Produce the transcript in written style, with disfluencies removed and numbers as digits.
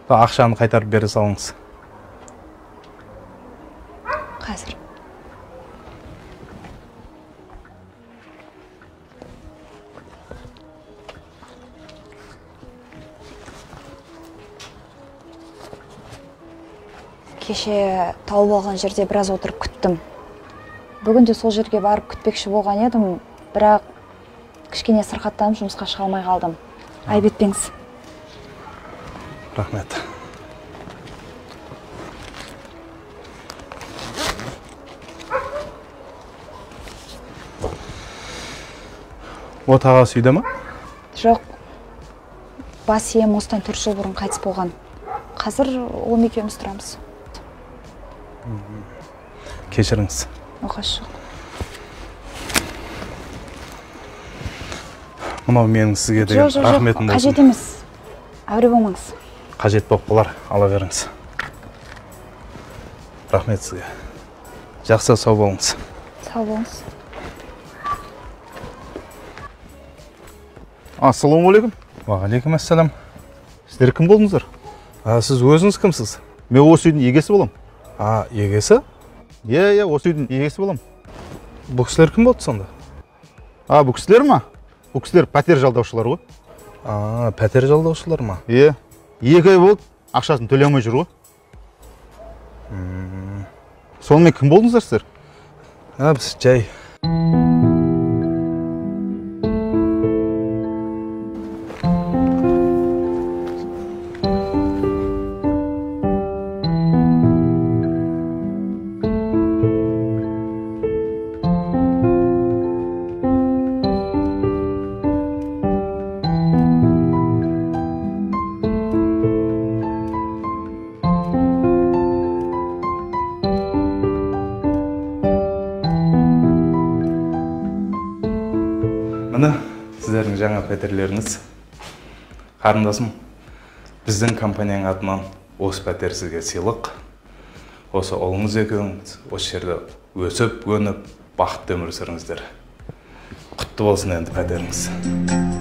Ақшаны қайтарып бере салыңыз. Қазір. Кеше тауып алған жерде біраз отырып күттім. Бүгін де сол жерге барып күтпекші болған едім, бірақ кішкене сырқаттанып жұмысқа шыға алмай қалдым. Айып етпеңіз. Рахмет. Отағасы үйде ма? Жоқ. Бас ием осыдан 4 жыл бұрын қайтыс болған. Қазір ол екеуміз тұрамыз. Кешіріңіз. Оқасы жоқ. Мынау менің сізге деген рахметім болсын. Қажет емес. Әуре болмаңыз. Қажет болып қалар, ала беріңіз. Рахмет сізге. Жақсы сау болыңыз. Сау болыңыз. Ассалаумағалейкум. Уағалейкум ассалам. Сіздер кім болдыңыздар? Сіз өзіңіз кімсіз? Мен осы үйдің егесі болам. Егесі? Иә, осы үйдің егесі болам. Бұл кісілер кім болды сонда? Бұл кісілер ма? Бұл кісілер пәтер жалдаушылар ғой. Пәтер жалдаушылар ма? Иә. 2 ай болды, ақшасын төлей алмай жүр ғой. Сонымен кім болдыңыздар сіздер? Біз жай. Міне, сіздердің жаңа пәтерлеріңіз. Қарындасым, біздің компанияның атынан осы пәтер сізге сыйлық. Осы ұлыңыз екеуіңіз осы жерде өсіп, өніп, бақытты өмір сүріңіздер. Құтты болсын енді пәтеріңіз.